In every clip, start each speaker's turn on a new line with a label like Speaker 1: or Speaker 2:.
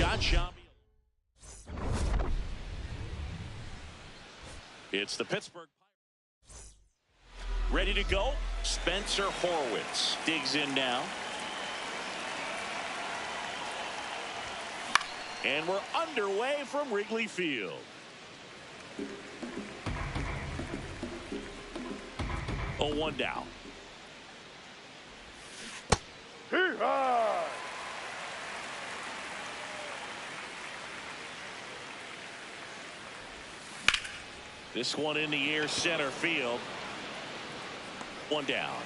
Speaker 1: Jon Sciambi. It's the Pittsburgh Pirates. Ready to go. Spencer Horwitz digs in now. And we're underway from Wrigley Field. Oh, 1 down. This one in the air, center field. 1 down.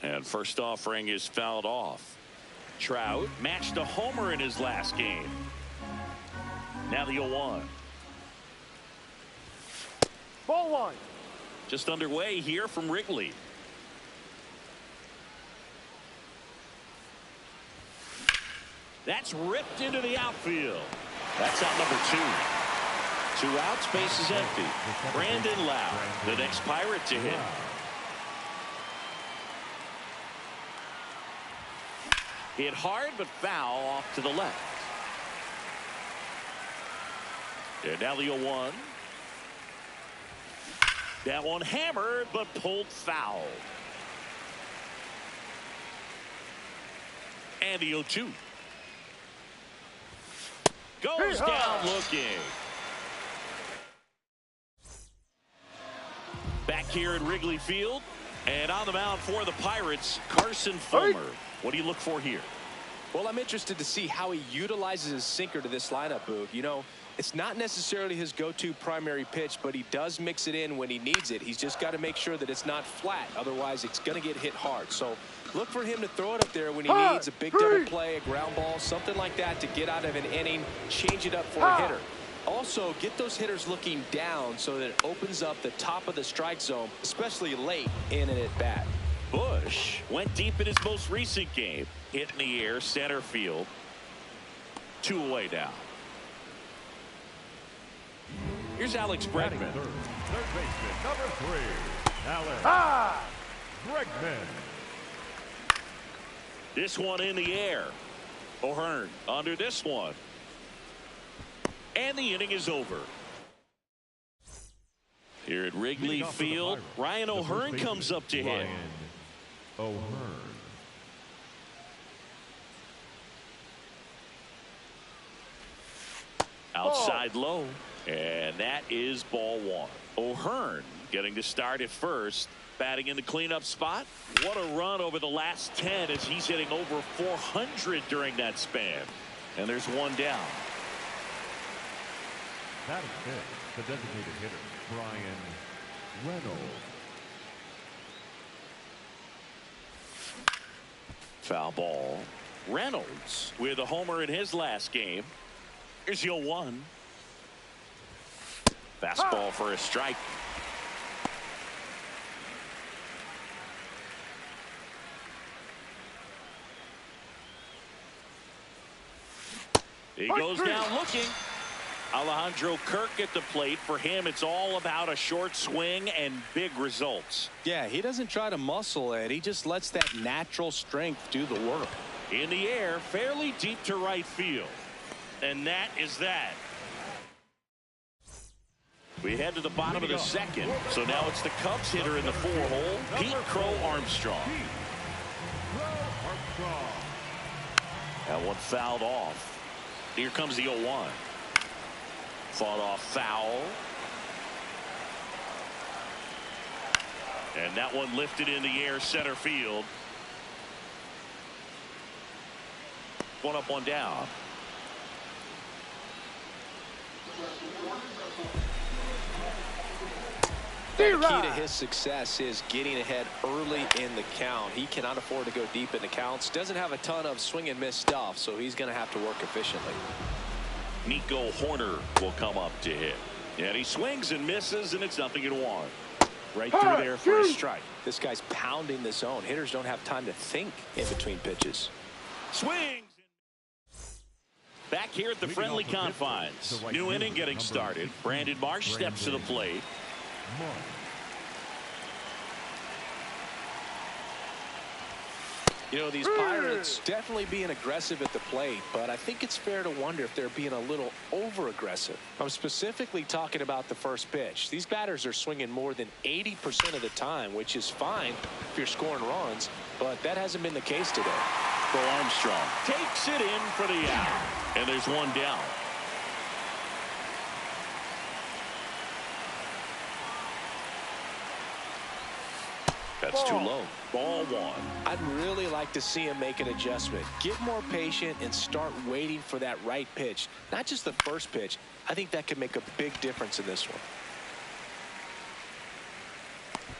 Speaker 1: And first offering is fouled off. Trout matched a homer in his last game. Now the 0-1.
Speaker 2: Ball 1.
Speaker 1: Just underway here from Wrigley. That's ripped into the outfield. That's out number 2. 2 outs, base is empty. Brandon Lowe, the next Pirate to hit. Hit hard but foul off to the left. And now the 0-1. That one hammered but pulled foul. And the 0-2. Goes down looking. Back here at Wrigley Field. And on the mound for the Pirates, Carson Fulmer. What do you look for here?
Speaker 3: Well, I'm interested to see how he utilizes his sinker to this lineup, Boog. You know, it's not necessarily his go-to primary pitch, but he does mix it in when he needs it. He's just got to make sure that it's not flat. Otherwise, it's going to get hit hard. So look for him to throw it up there when he needs a big double play, a ground ball, something like that to get out of an inning, change it up for a hitter. Also, get those hitters looking down so that it opens up the top of the strike zone, especially late in an at-bat.
Speaker 1: Bush went deep in his most recent game. Hit in the air, center field. 2 away now. Here's Alex Bregman.
Speaker 4: Third baseman, number 3, Alex Bregman.
Speaker 1: This one in the air. O'Hearn under this one. And the inning is over. Here at Wrigley Field, Ryan O'Hearn comes up to hit.
Speaker 4: O'Hearn.
Speaker 1: Outside low. And that is ball 1. O'Hearn getting to start at first. Batting in the cleanup spot. What a run over the last 10 as he's hitting over 400 during that span. And there's 1 down.
Speaker 4: That is it. The designated hitter, Bryan Reynolds.
Speaker 1: Foul ball. Reynolds with a homer in his last game. Here's the 0-1. Fastball for a strike. He goes down looking. Alejandro Kirk at the plate. For him, it's all about a short swing and big results.
Speaker 3: Yeah, he doesn't try to muscle it. He just lets that natural strength do the work.
Speaker 1: In the air, fairly deep to right field. And that is that. We head to the bottom of the second. So now it's the Cubs hitter in the 4-hole, Pete Crow Armstrong. That one fouled off. Here comes the 0-1. Fought off foul. And that one lifted in the air, center field. 1 up, 1 down.
Speaker 3: The key to his success is getting ahead early in the count. He cannot afford to go deep in the counts. Doesn't have a ton of swing and miss stuff, so he's going to have to work efficiently.
Speaker 1: Nico Hoerner will come up to hit. And he swings and misses, and it's nothing in 1. Right through there for a strike.
Speaker 3: This guy's pounding the zone. Hitters don't have time to think in between pitches.
Speaker 1: Swings. Back here at the friendly confines. New inning getting started. Brandon Marsh steps to the plate.
Speaker 4: Mark.
Speaker 3: You know, these Pirates definitely being aggressive at the plate, but I think it's fair to wonder if they're being a little over-aggressive. I'm specifically talking about the first pitch. These batters are swinging more than 80% of the time, which is fine if you're scoring runs, but that hasn't been the case today.
Speaker 1: Bo Armstrong takes it in for the out, and there's one down. That's too low. Ball one.
Speaker 3: I'd really like to see him make an adjustment. Get more patient and start waiting for that right pitch. Not just the first pitch. I think that could make a big difference in this one.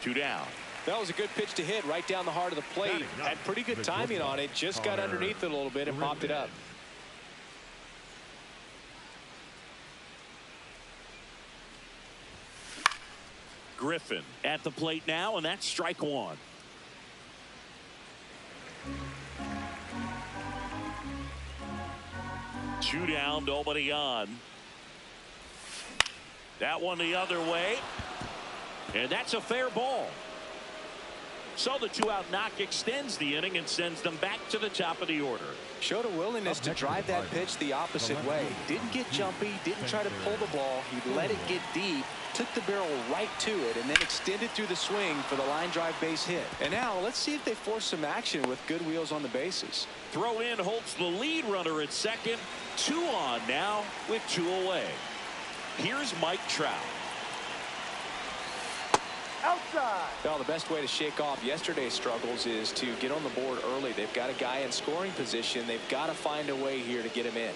Speaker 1: 2 down.
Speaker 3: That was a good pitch to hit right down the heart of the plate. Had pretty good timing on it. Just got underneath it a little bit and popped it up.
Speaker 1: Griffin at the plate now, and that's strike one. Two down, nobody on. That one the other way, and that's a fair ball. So the 2-out knock extends the inning and sends them back to the top of the order.
Speaker 3: Showed a willingness to drive that pitch the opposite way. Didn't get jumpy, didn't try to pull the ball. He let it get deep, took the barrel right to it, and then extended through the swing for the line drive base hit. And now let's see if they force some action with good wheels on the bases.
Speaker 1: Throw in Holtz, the lead runner at second. 2 on now with 2 away. Here's Mike Trout.
Speaker 3: Outside. Well, the best way to shake off yesterday's struggles is to get on the board early. They've got a guy in scoring position. They've got to find a way here to get him in.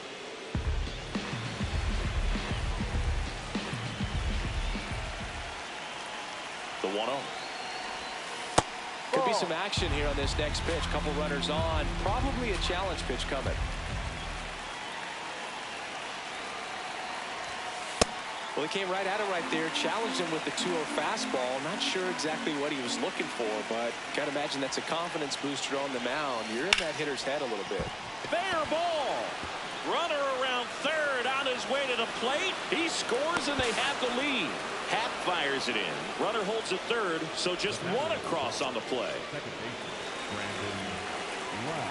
Speaker 1: The 1-0.
Speaker 3: Could be some action here on this next pitch. Couple runners on. Probably a challenge pitch coming. Well, he came right at it right there, challenged him with the 2-0 fastball. Not sure exactly what he was looking for, but got to imagine that's a confidence booster on the mound. You're in that hitter's head a little bit.
Speaker 1: Fair ball. Runner around third on his way to the plate. He scores and they have the lead. Happ fires it in. Runner holds at third, so just one across on the play.
Speaker 4: Second baseman, Brandon Lowe.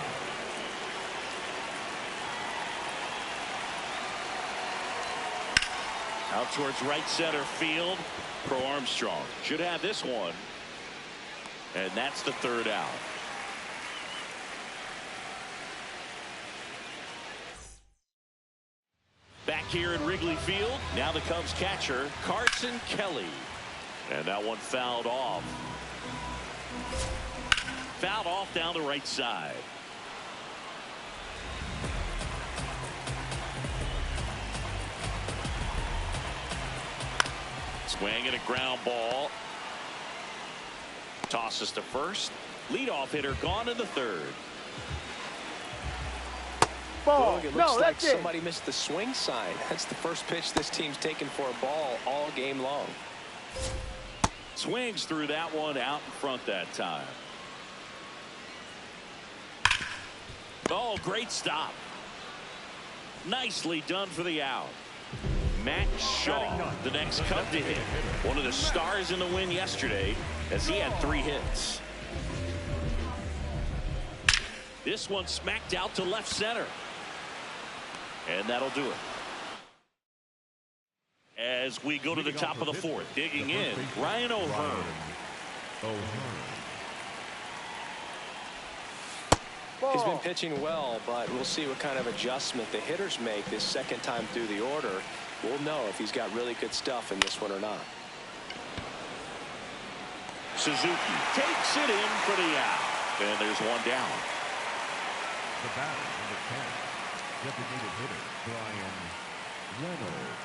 Speaker 1: Out towards right center field. Pro Armstrong should have this one. And that's the 3rd out. Back here at Wrigley Field, now the Cubs catcher, Carson Kelly. And that one fouled off. Fouled off down the right side. Swing and a ground ball. Tosses to first. Leadoff hitter gone in the 3rd.
Speaker 3: Ball. It looks like somebody missed the swing sign. That's the first pitch this team's taken for a ball all game long.
Speaker 1: Swings through that one out in front that time. Oh, great stop. Nicely done for the out. Matt Shaw, the next Cub to hit. One of the stars in the win yesterday as he had 3 hits. This one smacked out to left center. And that'll do it. As we go to the top of the 4th, digging in, Ryan O'Hearn.
Speaker 3: He's been pitching well, but we'll see what kind of adjustment the hitters make this second time through the order. We'll know if he's got really good stuff in this one or not.
Speaker 1: Suzuki takes it in for the out. And there's one down.
Speaker 4: The batter, number 10, designated hitter, Brian Reynolds.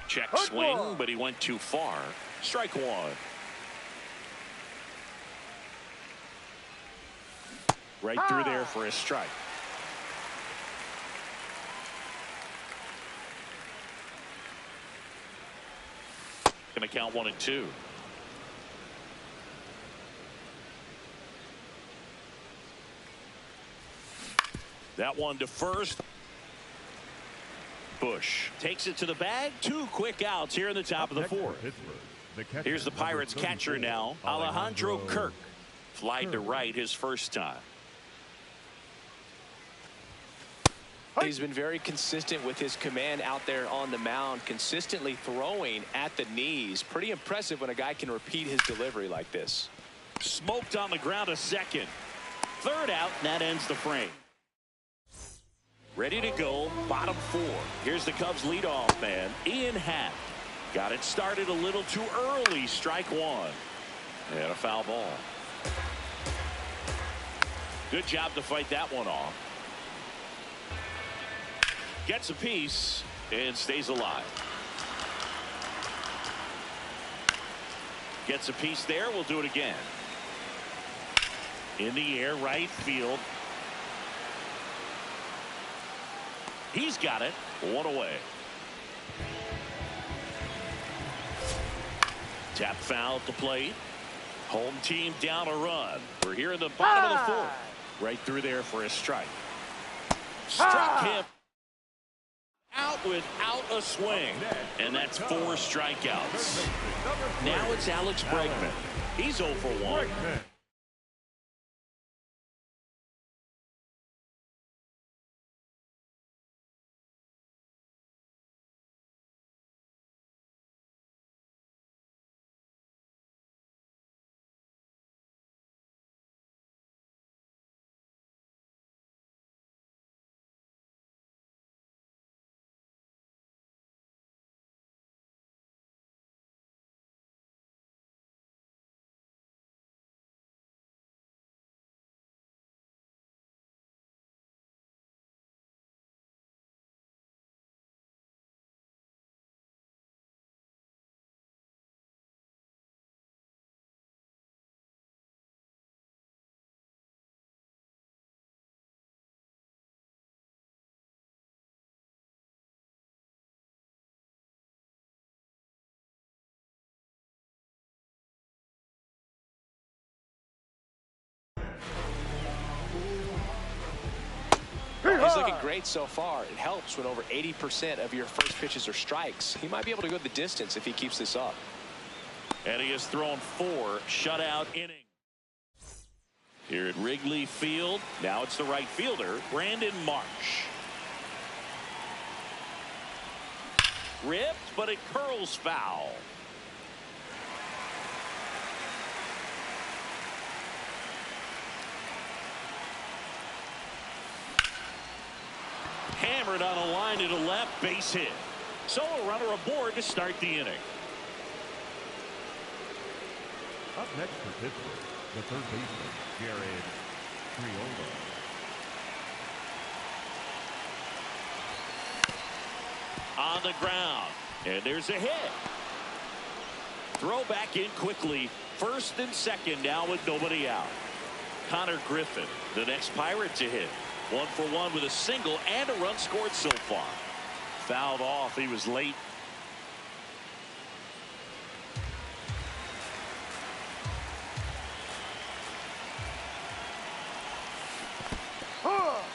Speaker 1: Check swing, but he went too far. Strike one. Right through there for a strike. Gonna count 1 and 2. That one to first. Bush takes it to the bag. 2 quick outs here in the top of the 4th. Here's the Pirates catcher now, Alejandro Kirk. Flied to right his first time.
Speaker 3: He's been very consistent with his command out there on the mound, consistently throwing at the knees. Pretty impressive when a guy can repeat his delivery like this.
Speaker 1: Smoked on the ground a second. 3rd out, and that ends the frame. Ready to go, bottom 4. Here's the Cubs leadoff man, Ian Happ. Got it started a little too early. Strike 1. And a foul ball. Good job to fight that one off. Gets a piece and stays alive. Gets a piece there. We'll do it again. In the air, right field. He's got it. 1 away. Tap foul at the plate. Home team down a run. We're here in the bottom of the 4th. Right through there for a strike. Struck him out without a swing. And that's 4 strikeouts. Now it's Alex Bregman. He's 0 for 1.
Speaker 3: He's looking great so far. It helps when over 80% of your first pitches are strikes. He might be able to go the distance if he keeps this up.
Speaker 1: And he has thrown 4 shutout innings. Here at Wrigley Field, now it's the right fielder, Brandon Marsh. Ripped, but it curls foul. Hammered on a line to the left, base hit. So a runner aboard to start the inning.
Speaker 4: Up next for Pittsburgh, the 3rd baseman, Jared Triolo.
Speaker 1: On the ground, and there's a hit. Throw back in quickly. 1st and 2nd now with nobody out. Connor Griffin, the next Pirate to hit. 1 for 1 with a single and a run scored so far. Fouled off. He was late.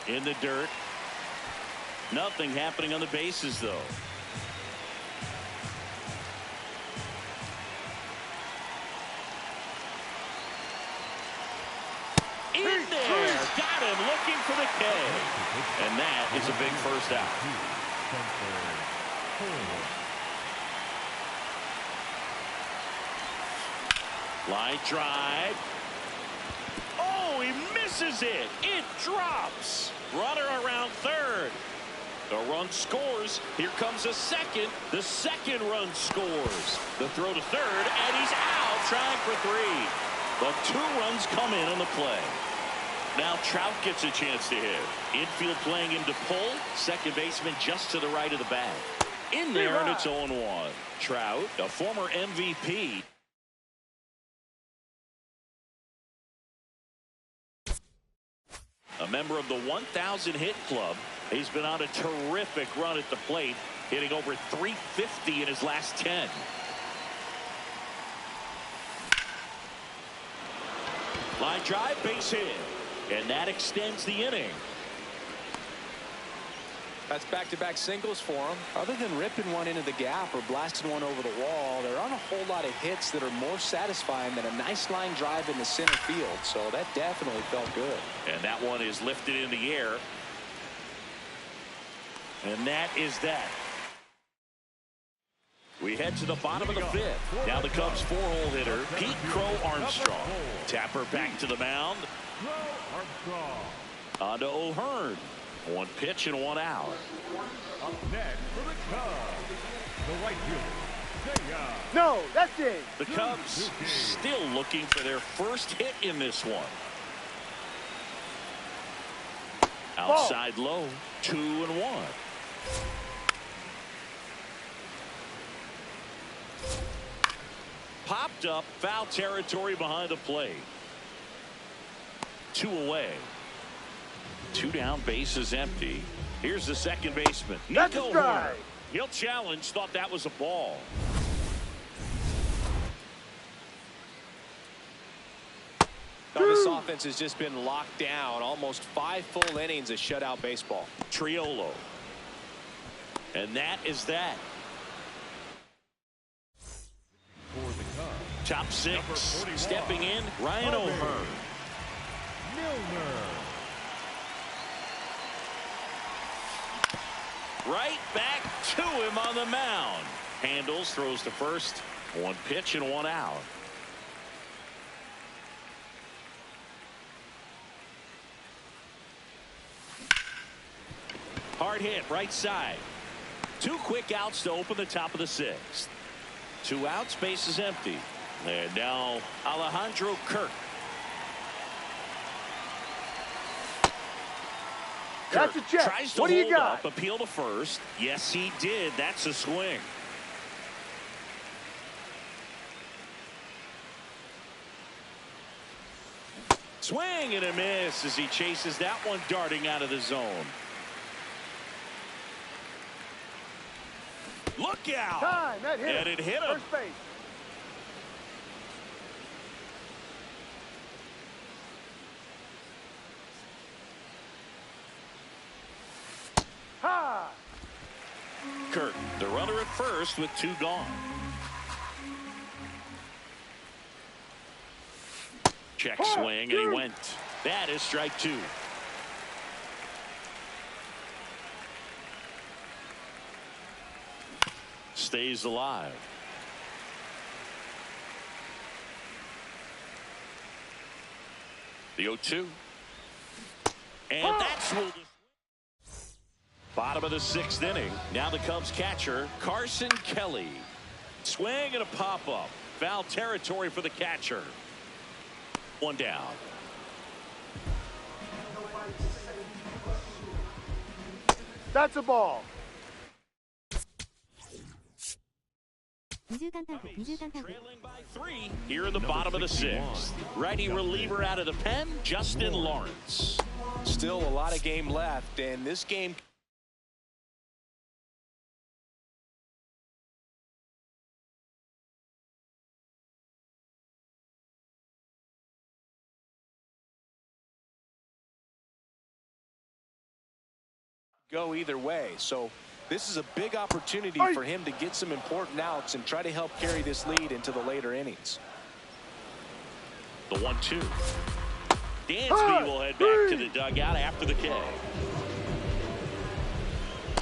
Speaker 1: In the dirt. Nothing happening on the bases, though. In there. Got him looking for the K. And that is a big first out. Line drive. Oh, he misses it. It drops. Runner around 3rd. The run scores. Here comes a second. The 2nd run scores. The throw to 3rd, and he's out trying for 3. But 2 runs come in on the play. Now Trout gets a chance to hit. Infield playing him to pull. Second baseman just to the right of the bag. In there, and it's 0-1. Trout, a former MVP. A member of the 1,000 hit club. He's been on a terrific run at the plate, hitting over 350 in his last 10. Line drive, base hit. And that extends the inning.
Speaker 3: That's back-to-back singles for him. Other than ripping one into the gap or blasting one over the wall, there aren't a whole lot of hits that are more satisfying than a nice line drive in the center field. So that definitely felt good.
Speaker 1: And that one is lifted in the air. And that is that. We head to the bottom of the fifth. Now the Cubs four-hole hitter, Pete Crow Armstrong. Tapper back to the mound. On to O'Hearn. One pitch and one out.
Speaker 4: Up next for the Cubs, the right fielder.
Speaker 2: No, that's it.
Speaker 1: The Cubs still looking for their first hit in this one. Outside low, 2-1. Popped up, foul territory behind the plate. 2 away. 2 down, bases empty. Here's the second baseman, Nico Horner. He'll challenge, thought that was a ball.
Speaker 3: Now, this offense has just been locked down. Almost 5 full innings of shutout baseball.
Speaker 1: Triolo. And that is that.
Speaker 4: For the Cubs,
Speaker 1: Top 6, stepping in, Ryan O'Hearn.
Speaker 4: Milner.
Speaker 1: Right back to him on the mound. Handles, throws to first. 1 pitch and 1 out. Hard hit, right side. 2 quick outs to open the top of the 6th. 2 outs, base is empty. And now Alejandro Kirk.
Speaker 2: That's a check.
Speaker 1: Tries to
Speaker 2: What do you
Speaker 1: hold
Speaker 2: got?
Speaker 1: up, appeal to first. Yes, he did. That's a swing. Swing and a miss as he chases that one darting out of the zone. Look out!
Speaker 2: Time, that hit
Speaker 1: And
Speaker 2: him.
Speaker 1: it hit him.
Speaker 2: First base. Ha!
Speaker 1: Kirk, the runner at first with 2 gone. Check swing, and he went. That is strike 2. Stays alive. The 0-2. And that's ruled. Bottom of the 6th inning. Now the Cubs catcher, Carson Kelly. Swing and a pop-up. Foul territory for the catcher. 1 down.
Speaker 2: That's a ball.
Speaker 1: Trailing by 3 here in the bottom of the 6th. Righty reliever out of the pen, Justin Lawrence.
Speaker 3: Still a lot of game left, and this game. Go either way. So this is a big opportunity for him to get some important outs and try to help carry this lead into the later innings.
Speaker 1: The 1-2. Dansby will head back to the dugout after the K.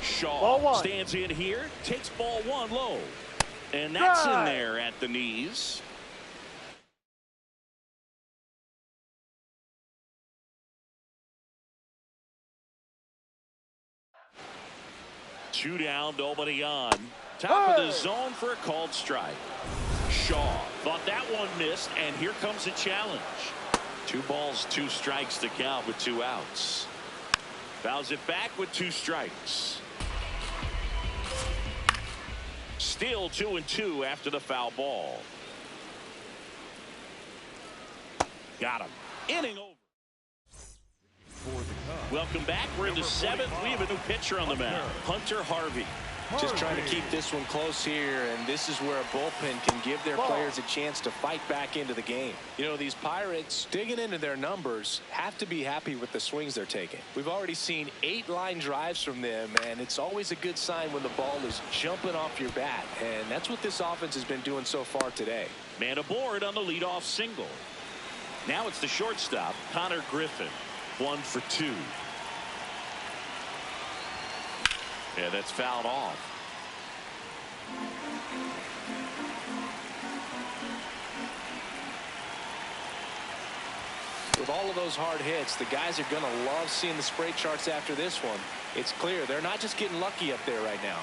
Speaker 1: Shaw stands in here, takes ball 1 low. And that's in there at the knees. Two down, nobody on. Top of the zone for a called strike. Shaw thought that one missed, and here comes a challenge. 2 balls, 2 strikes to count with 2 outs. Fouls it back with 2 strikes. Still 2-2 after the foul ball. Got him. Inning over.
Speaker 4: For the Cubs,
Speaker 1: Welcome back. We're in the 7th. We have a new pitcher on the mound, Hunter Harvey.
Speaker 3: Just trying to keep this one close here, and this is where a bullpen can give their players a chance to fight back into the game. You know, these Pirates, digging into their numbers, have to be happy with the swings they're taking. We've already seen 8 line drives from them, and it's always a good sign when the ball is jumping off your bat, and that's what this offense has been doing so far today.
Speaker 1: Man aboard on the leadoff single. Now it's the shortstop, Connor Griffin. 1 for 2. And that's fouled off.
Speaker 3: With all of those hard hits, the guys are going to love seeing the spray charts after this one. It's clear they're not just getting lucky up there right now.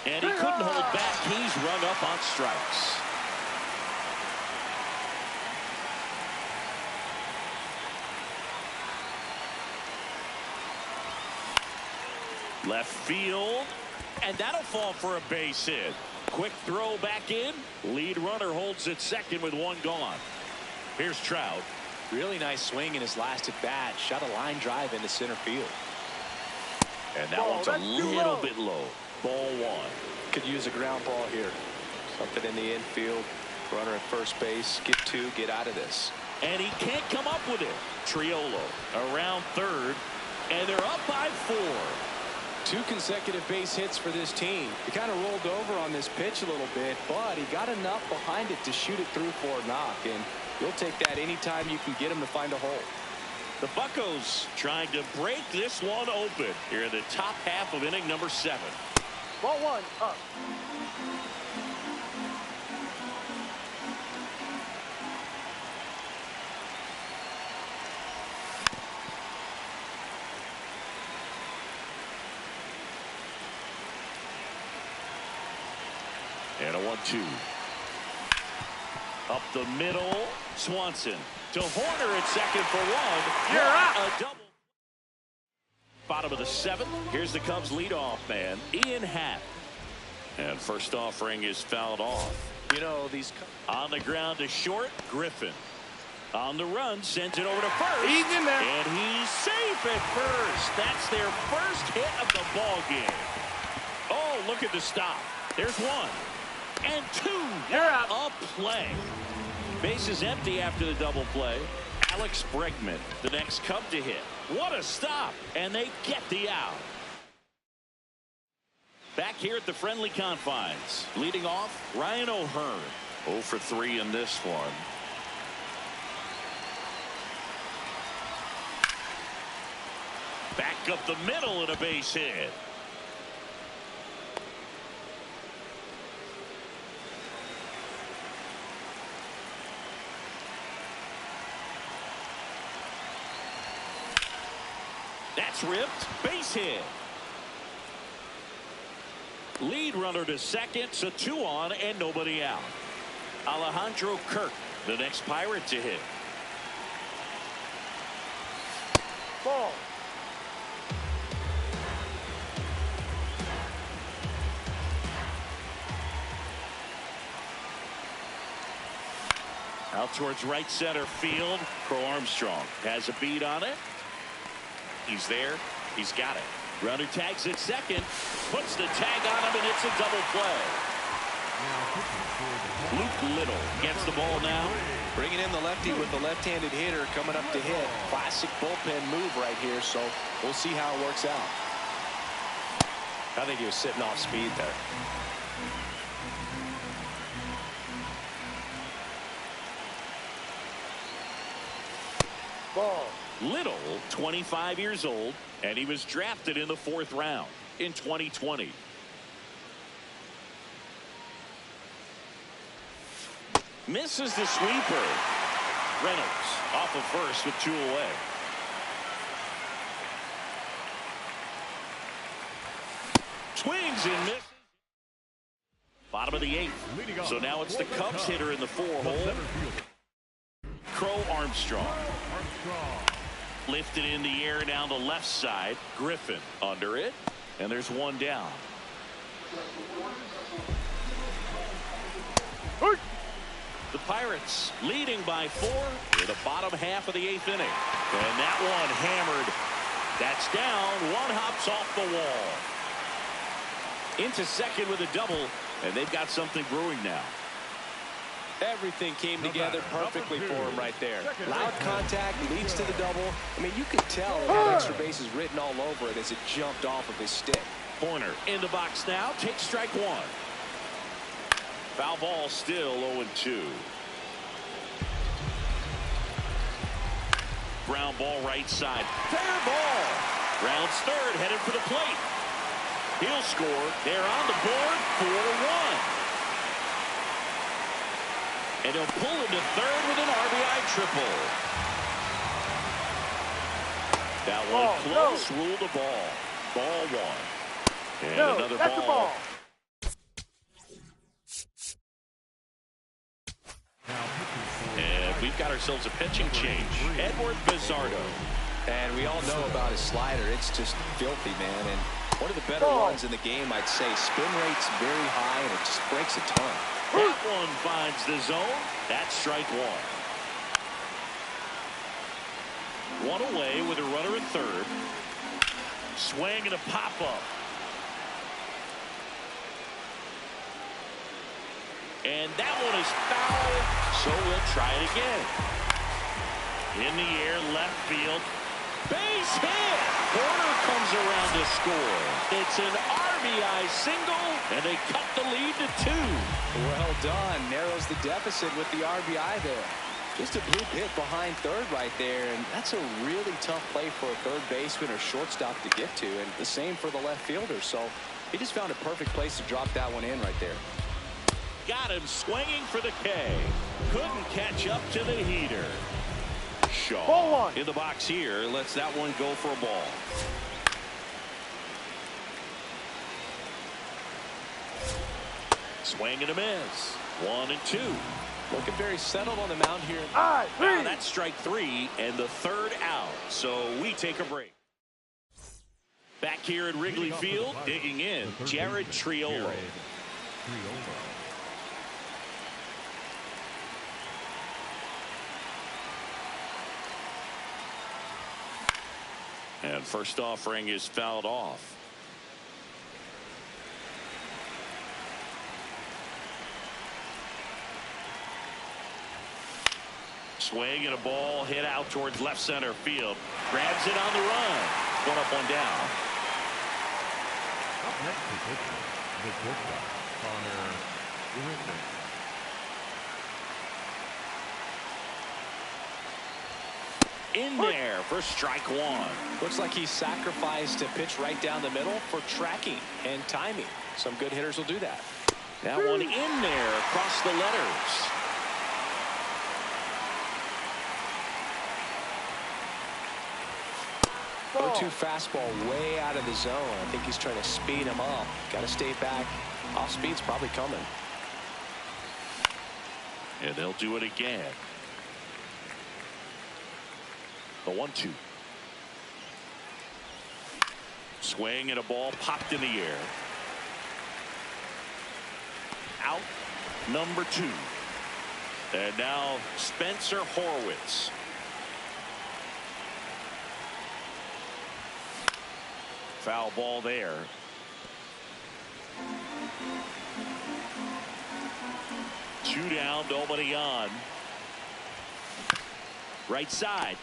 Speaker 1: And he couldn't hold back. He's rung up on strikes. Left field, and that'll fall for a base hit. Quick throw back in. Lead runner holds at second with 1 gone. Here's Trout.
Speaker 3: Really nice swing in his last at bat. Shot a line drive into center field.
Speaker 1: And that one's a little bit low. Ball 1.
Speaker 3: Could use a ground ball here. Something in the infield. Runner at first base. Get 2. Get out of this.
Speaker 1: And he can't come up with it. Triolo around third, and they're up by 4.
Speaker 3: 2 consecutive base hits for this team. He kind of rolled over on this pitch a little bit, but he got enough behind it to shoot it through for a knock, and you'll take that anytime you can get him to find a hole.
Speaker 1: The Buccos trying to break this one open here in the top half of inning number 7.
Speaker 2: Ball 1 up.
Speaker 1: And a 1-2. Up the middle. Swanson to Horner at second for 1.
Speaker 2: You're out.
Speaker 1: A double. Bottom of the 7th. Here's the Cubs leadoff man, Ian Happ. And first offering is fouled off.
Speaker 3: You know, these
Speaker 1: on the ground to short. Griffin on the run, sends it over to first.
Speaker 2: He's in there.
Speaker 1: And he's safe at first. That's their first hit of the ball game. Oh, look at the stop. There's 1. And 2.
Speaker 2: You're out.
Speaker 1: A play. Base is empty after the double play. Alex Bregman, the next Cub to hit. What a stop. And they get the out. Back here at the friendly confines. Leading off, Ryan O'Hearn. 0 for 3 in this one. Back up the middle and a base hit. That's ripped. Base hit. Lead runner to second, so 2 on and nobody out. Alejandro Kirk, the next Pirate to hit.
Speaker 2: Ball.
Speaker 1: Out towards right center field. Crow Armstrong has a beat on it. He's there. He's got it. Runner tags at second. Puts the tag on him, and it's a double play. Luke Little gets the ball now.
Speaker 3: Bringing in the lefty with the left-handed hitter coming up to hit. Classic bullpen move right here, so we'll see how it works out. I think he was sitting off speed there.
Speaker 2: Ball.
Speaker 1: Little, 25 years old, and he was drafted in the 4th round in 2020. Misses the sweeper. Reynolds off of first with 2 away. Swings and misses. Bottom of the 8th. So now it's the Cubs hitter in the 4-hole. Crow Armstrong. Lifted in the air down the left side. Griffin under it. And there's 1 down. The Pirates leading by 4 in the bottom half of the 8th inning. And that one hammered. That's down. One hops off the wall. Into second with a double, and they've got something brewing now.
Speaker 3: Everything came together perfectly for him right there. Loud contact leads to the double. I mean, you could tell it had extra bases written all over it as it jumped off of his stick.
Speaker 1: Horner in the box now. Takes strike 1. Foul ball, still 0-2. Ground ball right side. Fair ball. Rounds third, headed for the plate. He'll score. They're on the board, 4-1. And he'll pull him to third with an RBI triple. That one close, ruled the ball. Ball 1. And another
Speaker 2: that's
Speaker 1: ball.
Speaker 2: The ball.
Speaker 1: And we've got ourselves a pitching change. Edward Bizardo.
Speaker 3: And we all know about his slider. It's just filthy, man. And one of the better ones in the game, I'd say. Spin rate's very high, and it just breaks a ton.
Speaker 1: That one finds the zone. That's strike 1. One away with a runner at third. Swing and a pop-up. And that one is foul, so we'll try it again. In the air, left field. Base hit! Horner comes around to score. It's an RBI single, and they cut the lead to 2.
Speaker 3: Well done. Narrows the deficit with the RBI there. Just a bloop hit behind third right there, and that's a really tough play for a third baseman or shortstop to get to, and the same for the left fielder. So he just found a perfect place to drop that one in right there.
Speaker 1: Got him swinging for the K. Couldn't catch up to the heater. Shaw
Speaker 2: Ball 1.
Speaker 1: in the box here. Lets that one go for a ball. Swing and a miss. 1-2.
Speaker 3: Looking very settled on the mound here.
Speaker 2: All right,
Speaker 1: Now that's strike 3 and the third out. So we take a break. Back here at Wrigley Field, digging in, Jared Triolo. And first offering is fouled off. Swing and a ball hit out towards left center field. Grabs it on the run. One up, one down.
Speaker 4: Up next to pitcher, the shortstop, Connor Griffin.
Speaker 1: In there for strike 1.
Speaker 3: Looks like he sacrificed a pitch right down the middle for tracking and timing. Some good hitters will do that.
Speaker 1: That one in there across the letters.
Speaker 3: Go to fastball way out of the zone. I think he's trying to speed him up. Got to stay back. Off speed's probably coming.
Speaker 1: And they'll do it again. The 1-2. Swing and a ball popped in the air. Out number 2. And now Spencer Horwitz. Foul ball there. Two down, nobody on. Right side.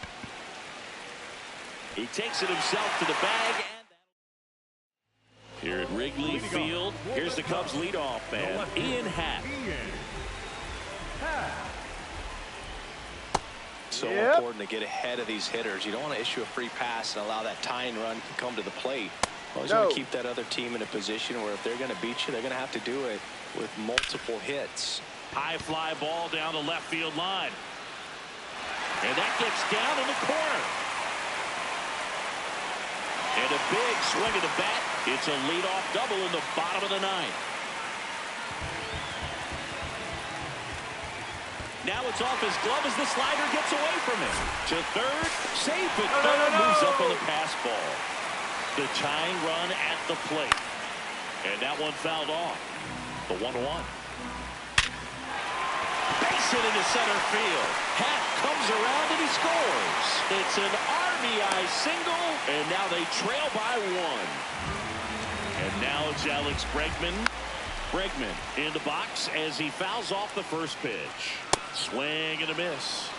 Speaker 1: He takes it himself to the bag. And here at Wrigley Field, here's the Cubs leadoff man, Ian Happ.
Speaker 3: So important to get ahead of these hitters. You don't want to issue a free pass and allow that tying run to come to the plate. Always want to keep that other team in a position where if they're going to beat you, they're going to have to do it with multiple hits.
Speaker 1: High fly ball down the left field line. And that gets down in the corner. And a big swing of the bat. It's a leadoff double in the bottom of the 9th. Now it's off his glove as the slider gets away from him. To third, safe at third, moves up on the pass ball. The tying run at the plate. And that one fouled off. The 1-1. Base hit into center field. Happ comes around and he scores. It's an RBI single, and now they trail by 1. And now it's Alex Bregman. Bregman in the box as he fouls off the first pitch. Swing and a miss.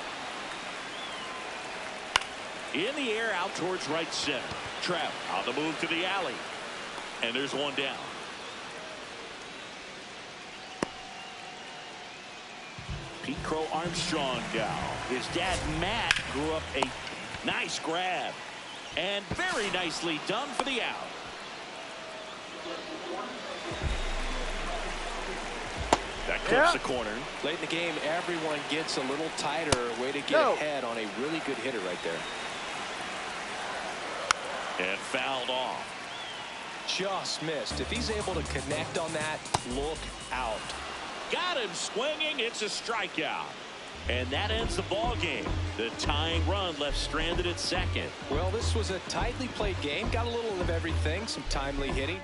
Speaker 1: In the air out towards right center. Trout on the move to the alley. And there's one down. Pete Crow Armstrong now. His dad Matt grew up a nice grab. And very nicely done for the out. That clips the corner.
Speaker 3: Late in the game, everyone gets a little tighter. Way to get ahead on a really good hitter right there.
Speaker 1: And fouled off.
Speaker 3: Just missed. If he's able to connect on that, look out.
Speaker 1: Got him swinging. It's a strikeout. And that ends the ball game. The tying run left stranded at second.
Speaker 3: Well, this was a tightly played game. Got a little of everything. Some timely hitting.